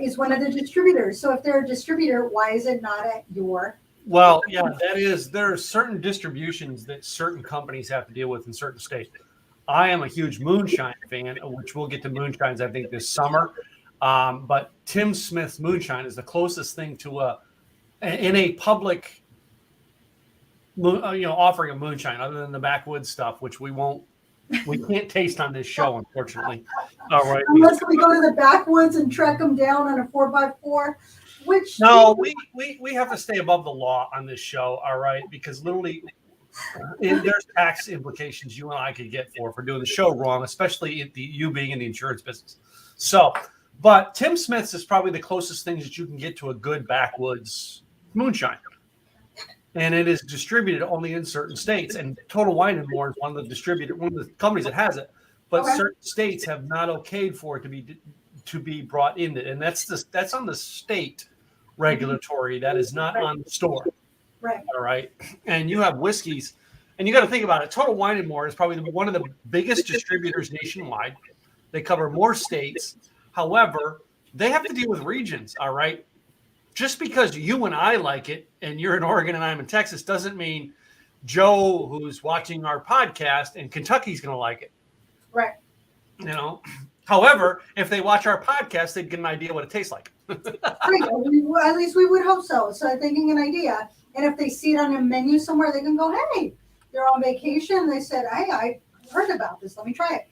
is one of the distributors. So if they're a distributor, why is it not at your? Well, yeah, there are certain distributions that certain companies have to deal with in certain states. I am a huge moonshine fan, which we'll get to moonshines, I think, this summer. But Tim Smith's moonshine is the closest thing to in a public, offering of moonshine, other than the backwoods stuff, which we can't taste on this show, unfortunately. All right. Unless we go to the backwoods and track them down on a 4x4. Which no, we have to stay above the law on this show, all right? Because literally, there's tax implications you and I could get for doing the show wrong, especially you being in the insurance business. So, but Tim Smith's is probably the closest thing that you can get to a good backwoods moonshine, and it is distributed only in certain states. And Total Wine and More is one of the companies that has it, but certain states have not okayed for it to be brought in, and that's on the state regulatory. That is not on the store. Right. All right. And you have whiskeys, and you got to think about it. Total Wine and More is probably one of the biggest distributors nationwide. They cover more states. However, they have to deal with regions. All right. Just because you and I like it, and you're in Oregon and I'm in Texas, doesn't mean Joe, who's watching our podcast in Kentucky, is going to like it. Right. However, if they watch our podcast, they'd get an idea what it tastes like. Right. At least we would hope so. So they can get an idea. And if they see it on a menu somewhere, they can go, hey, they're on vacation. They said, hey, I heard about this. Let me try it.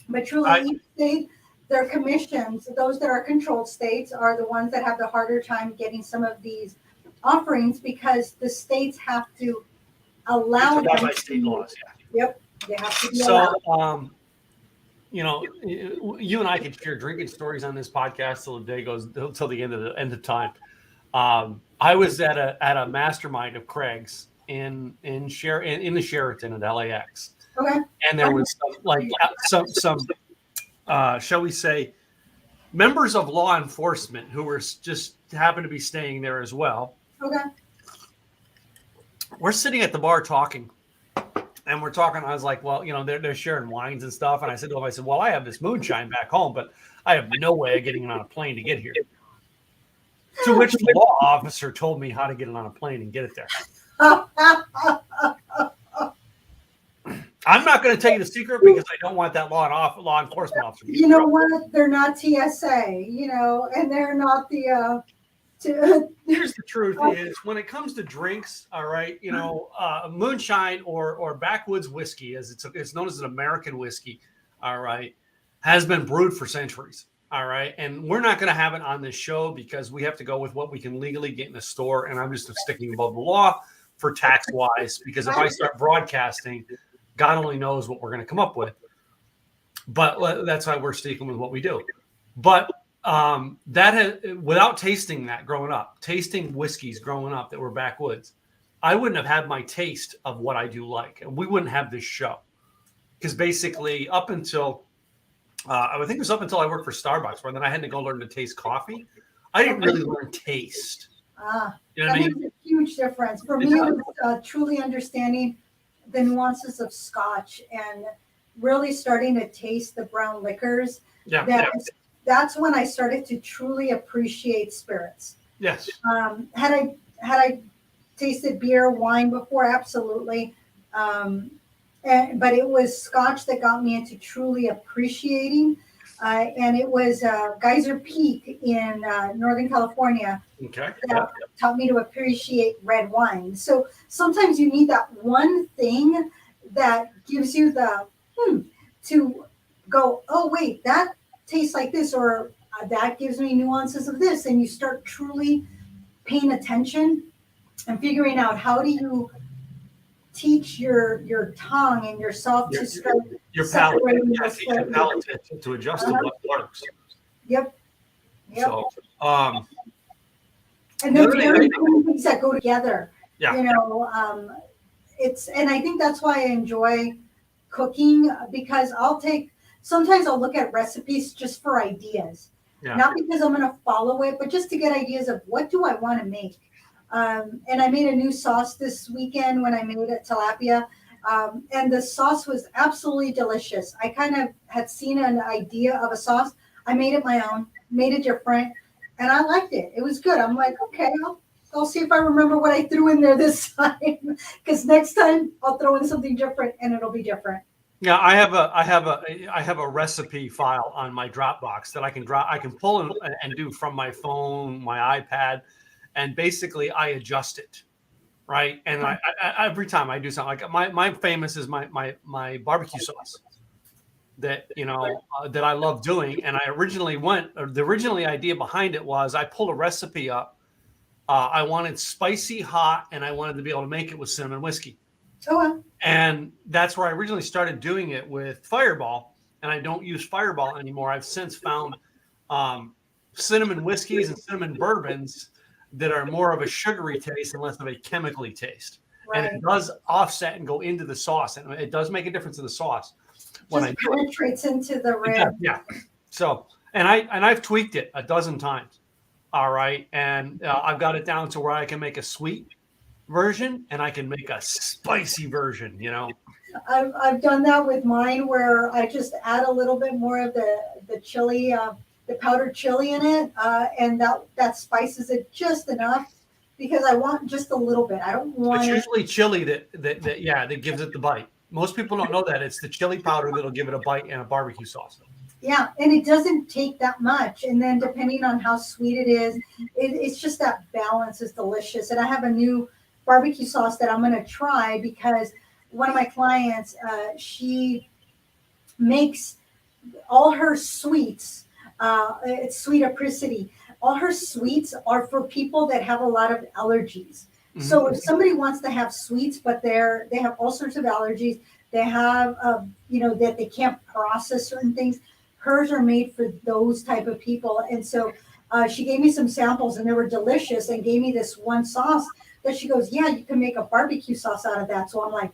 But truly, each state, their commissions, those that are controlled states, are the ones that have the harder time getting some of these offerings because the states have to allow them. By state laws, yeah. Yep. They have to be allowed. You and I could share drinking stories on this podcast till the day goes till the end of time. I was at a mastermind of Craig's in the Sheraton at LAX. Okay. And there was some shall we say, members of law enforcement who were just happened to be staying there as well. Okay. We're sitting at the bar talking. And we're talking. I was like, well, they're sharing wines and stuff. And I said to him, well, I have this moonshine back home, but I have no way of getting it on a plane to get here. To which the law officer told me how to get it on a plane and get it there. I'm not going to tell you the secret because I don't want that law enforcement officer. You know what? They're not TSA, and they're not the. Here's the truth is when it comes to drinks, all right, moonshine or backwoods whiskey, as it's known as an American whiskey, all right, has been brewed for centuries, all right, and we're not going to have it on this show because we have to go with what we can legally get in the store, and I'm just sticking above the law for tax wise because if I start broadcasting, God only knows what we're going to come up with, but that's why we're sticking with what we do, but. Without tasting that growing up, tasting whiskeys growing up that were backwoods, I wouldn't have had my taste of what I do like, and we wouldn't have this show. Because basically, up until I think it was up until I worked for Starbucks, where then I had to go learn to taste coffee. I didn't really learn taste. You know what I mean? Makes a huge difference for me. It was truly understanding the nuances of Scotch and really starting to taste the brown liquors. That's when I started to truly appreciate spirits. Yes. Had I tasted beer, wine before? Absolutely. But it was Scotch that got me into truly appreciating. And it was Geyser Peak in Northern California that taught me to appreciate red wine. So sometimes you need that one thing that gives you the to go, oh, wait, that tastes like this, or that gives me nuances of this, and you start truly paying attention and figuring out how do you teach your tongue and yourself to start your palate, separating yeah, those teach your palate to adjust to what works. Yep. So, and then pairing things that go together. Yeah. You know, and I think that's why I enjoy cooking, because sometimes I'll look at recipes just for ideas. Yeah. Not because I'm going to follow it, but just to get ideas of what do I want to make. And I made a new sauce this weekend when I made it tilapia. And the sauce was absolutely delicious. I kind of had seen an idea of a sauce. I made it my own, made it different, and I liked it. It was good. I'm like, okay, I'll see if I remember what I threw in there this time, because next time I'll throw in something different and it'll be different. Yeah, I have a recipe file on my Dropbox that I can pull and do from my phone, my iPad, and basically I adjust it, right? And I every time I do something, like my famous is my barbecue sauce that that I love doing. And the original idea behind it was I pulled a recipe up. I wanted spicy hot, and I wanted to be able to make it with cinnamon whiskey. Oh, well. And that's where I originally started doing it with Fireball, and I don't use Fireball anymore. I've since found cinnamon whiskeys and cinnamon bourbons that are more of a sugary taste and less of a chemically taste. Right. And it does offset and go into the sauce, and it does make a difference in the sauce. Just penetrates into the rib. Yeah. So, and I've tweaked it a dozen times. All right, and I've got it down to where I can make a sweet version and I can make a spicy version. I've done that with mine, where I just add a little bit more of the chili, the powdered chili in it, and that spices it just enough, because I want just a little bit. I don't want. It's usually chili that gives it the bite. Most people don't know that it's the chili powder that'll give it a bite in a barbecue sauce. Yeah, and it doesn't take that much. And then depending on how sweet it is, it's just that balance is delicious. And I have a new barbecue sauce that I'm going to try, because one of my clients, she makes all her sweets. It's sweet apricity. All her sweets are for people that have a lot of allergies. Mm-hmm. So if somebody wants to have sweets, but they have all sorts of allergies, they have, that they can't process certain things, hers are made for those type of people. And so she gave me some samples, and they were delicious, and gave me this one sauce that she goes, yeah, you can make a barbecue sauce out of that. So I'm like,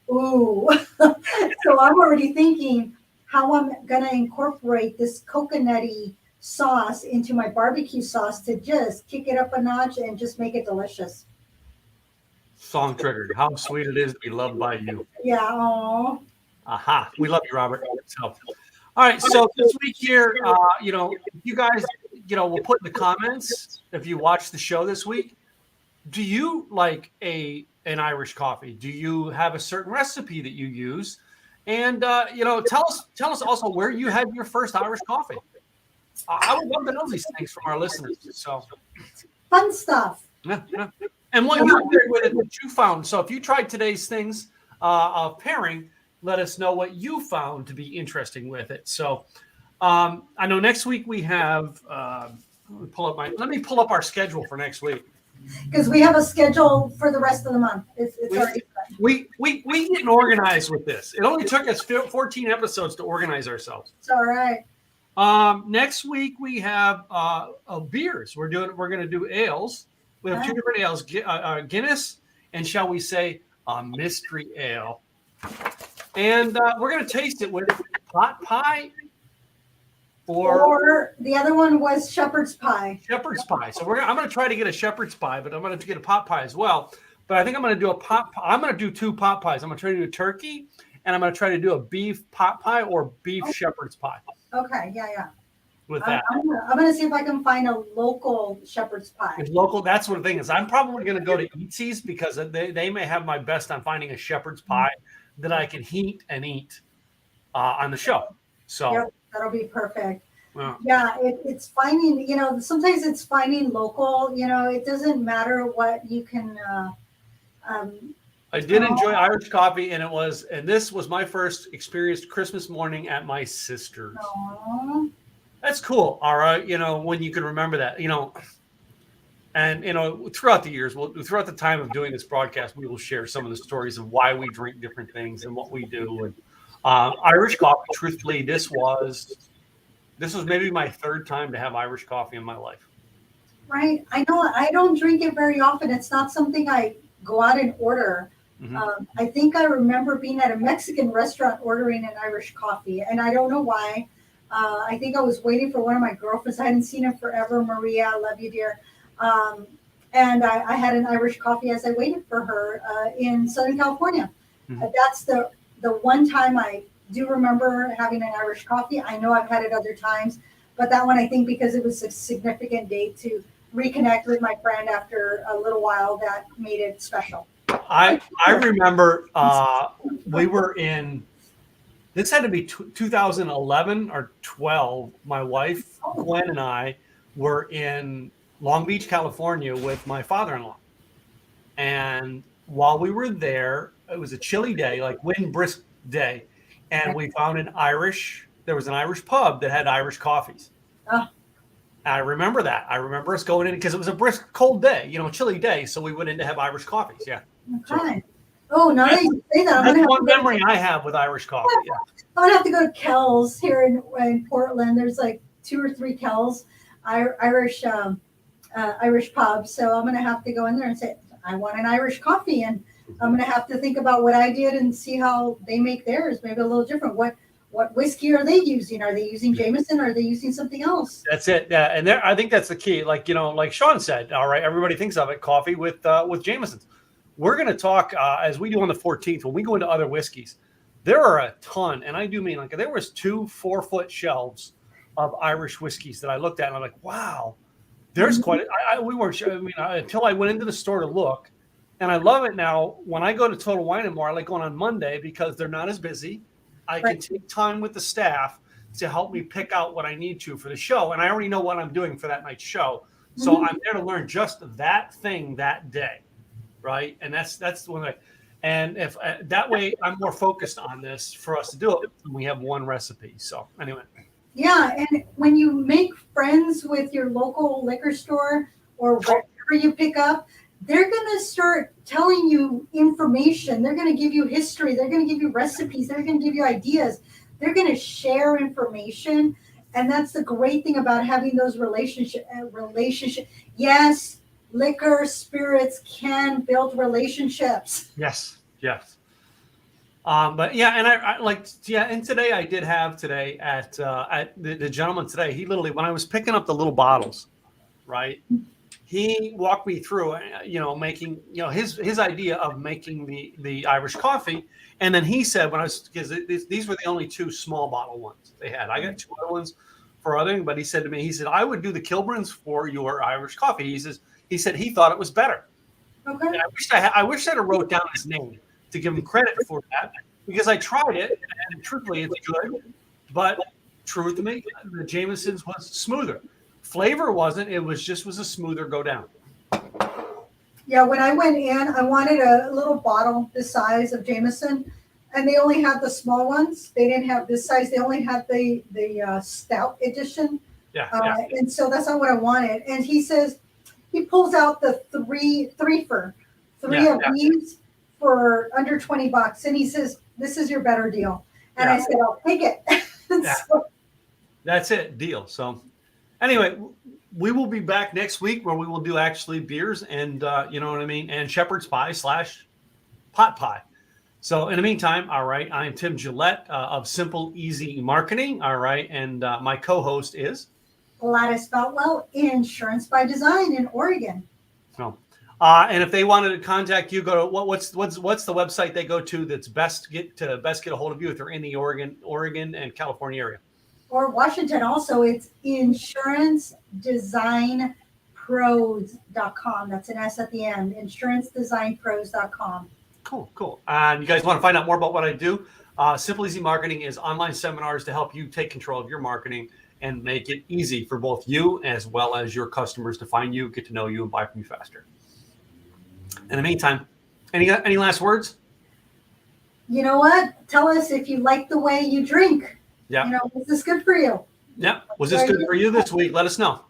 ooh. So I'm already thinking how I'm going to incorporate this coconutty sauce into my barbecue sauce to just kick it up a notch and just make it delicious. Song triggered. How sweet it is to be loved by you. Yeah. Aww. Aha. We love you, Robert. So, all right. So this week here, you guys, we'll put in the comments if you watch the show this week. Do you like an Irish coffee? Do you have a certain recipe that you use? And tell us also where you had your first Irish coffee. I would love to know these things from our listeners. So fun stuff. Yeah. And what you did with it, what you found. So if you tried today's things of pairing, let us know what you found to be interesting with it. So I know next week we have. Let me pull up our schedule for next week. Because we have a schedule for the rest of the month. It's already done. We getting organized with this. It only took us 14 episodes to organize ourselves. It's all right. Next week we have beers. We're going to do ales. We have two different ales, Guinness and, shall we say, a mystery ale. And we're going to taste it with pot pie. Or the other one was shepherd's pie. Shepherd's pie. So I'm going to try to get a shepherd's pie, but I'm going to get a pot pie as well. But I think I'm going to do I'm going to do two pot pies. I'm going to try to do a turkey, and I'm going to try to do a beef pot pie or beef shepherd's pie. Okay, yeah. With that, I'm going to see if I can find a local shepherd's pie. If local, that's what the thing is. I'm probably going to go to Eatsies, because they may have my best on finding a shepherd's pie that I can heat and eat on the show. So. Yep. That'll be perfect. Wow. Yeah, it's finding, sometimes it's finding local, it doesn't matter what you can. I did enjoy Irish coffee, and this was my first experienced Christmas morning at my sister's. Aww. That's cool. All right. When you can remember that, And throughout the years, throughout the time of doing this broadcast, we will share some of the stories of why we drink different things and what we do. And Irish coffee, truthfully, this was maybe my third time to have Irish coffee in my life. Right. I know I don't drink it very often. It's not something I go out and order. Mm-hmm. I think I remember being at a Mexican restaurant ordering an Irish coffee, and I don't know why. I think I was waiting for one of my girlfriends. I hadn't seen her forever. Maria, I love you, dear. And I had an Irish coffee as I waited for her in Southern California. Mm-hmm. That's the one time I do remember having an Irish coffee. I know I've had it other times, but that one I think because it was a significant date to reconnect with my friend after a little while, that made it special. I remember we were in, this had to be 2011 or 12. My wife, Gwen, and I were in Long Beach, California with my father-in-law. And while we were there, it was a chilly day, like wind brisk day. And we found there was an Irish pub that had Irish coffees. Oh. I remember that. I remember us going in because it was a brisk, cold day, chilly day. So we went in to have Irish coffees. Yeah. Okay. Oh, now that you say that, that's one memory I have with Irish coffee. Yeah. I'm gonna have to go to Kel's here in Portland. There's like 2 or 3 Kel's, Irish pubs. So I'm gonna have to go in there and say I want an Irish coffee, and I'm gonna have to think about what I did and see how they make theirs. Maybe a little different. What whiskey are they using? Are they using Jameson? Or are they using something else? That's it. Yeah, and I think that's the key. Like like Sean said. All right, everybody thinks of it, coffee with Jamesons. We're going to talk as we do on the 14th when we go into other whiskeys. There are a ton, and I do mean like there was 2 4-foot shelves of Irish whiskeys that I looked at, and I'm like, wow, there's quite. We weren't sure. I mean, until I went into the store to look, and I love it now. When I go to Total Wine and More, I like going on Monday because they're not as busy. I can take time with the staff to help me pick out what I need to for the show. And I already know what I'm doing for that night's show. So I'm there to learn just that thing that day. Right. And that's the one and if that way I'm more focused on this for us to do it. We have one recipe. So anyway. Yeah. And when you make friends with your local liquor store or whatever you pick up, they're going to start telling you information. They're going to give you history. They're going to give you recipes. They're going to give you ideas. They're going to share information. And that's the great thing about having those relationship. Yes, liquor, spirits can build relationships. Yes. But yeah, and and today I did have at the gentleman today, he literally, when I was picking up the little bottles, right, he walked me through, making, his idea of making the Irish coffee. And then he said, because these were the only 2 small bottle ones they had. I got 2 other ones for other, but he said to me, I would do the Kilburns for your Irish coffee. He said he thought it was better. Okay. And I wish I'd have wrote down his name to give him credit for that, because I tried it and truthfully it's good, but truth to me, the Jameson's was smoother. Flavor wasn't. It was a smoother go down. Yeah, when I went in, I wanted a little bottle this size of Jameson, and they only had the small ones. They didn't have this size. They only had the stout edition. Yeah. And so that's not what I wanted. And he pulls out the three of these for under $20, and he says, "This is your better deal." And I said, "I'll take it." So, that's it, deal. So. Anyway, we will be back next week where we will do actually beers and, you know what I mean, and shepherd's pie / pot pie. So in the meantime, all right, I am Tim Gillette of Simple Easy Marketing. All right. And my co-host is Gladys Feltwell, Insurance by Design in Oregon. So, and if they wanted to contact you, go to what's the website they go to that's best get a hold of you if they're in the Oregon and California area. Or Washington also, it's insurancedesignpros.com. That's an S at the end, insurancedesignpros.com. Cool. You guys want to find out more about what I do? Simple Easy Marketing is online seminars to help you take control of your marketing and make it easy for both you as well as your customers to find you, get to know you, and buy from you faster. In the meantime, any last words? You know what? Tell us if you like the way you drink. Yeah. Was this good for you? Yeah. Was this good for you this week? Let us know.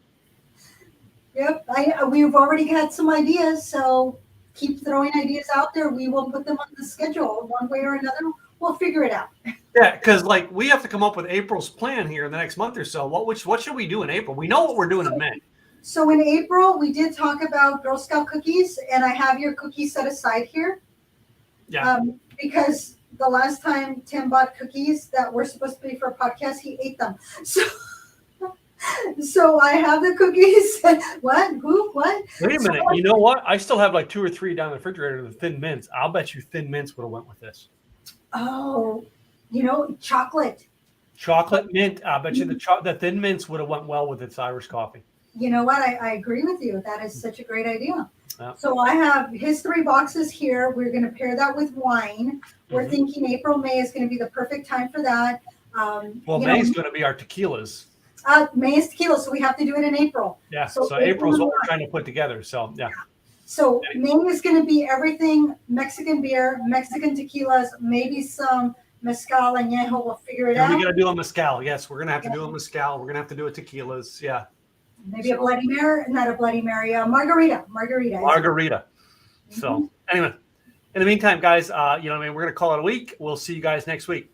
Yep. We've already got some ideas, so keep throwing ideas out there. We will put them on the schedule one way or another. We'll figure it out. Yeah, because like we have to come up with April's plan here in the next month or so. What should we do in April? We know what we're doing in May. So in April, we did talk about Girl Scout cookies, and I have your cookies set aside here. Yeah. Because the last time Tim bought cookies that were supposed to be for a podcast, he ate them. So I have the cookies. What? Who? What? Wait a minute. You know what? I still have like 2 or 3 down the refrigerator, the Thin Mints. I'll bet you Thin Mints would have went with this. Oh, chocolate. Chocolate mint. I bet you the Thin Mints would have went well with its Irish coffee. You know what? I agree with you. That is such a great idea. Yeah. So I have his 3 boxes here. We're going to pair that with wine. We're thinking April, May is going to be the perfect time for that. May is going to be our tequilas. May is tequila, so we have to do it in April. Yeah. So April is what we're trying to put together. So yeah. So May is going to be everything Mexican beer, Mexican tequilas, maybe some mezcal, añejo. We'll figure it out. We're going to do a mezcal. Yes, we're going to have to do a mezcal. We're going to have to do a tequilas. Yeah. Maybe a Bloody Mary, not a Bloody Mary, a margarita. Margarita. So anyway, in the meantime, guys, we're going to call it a week. We'll see you guys next week.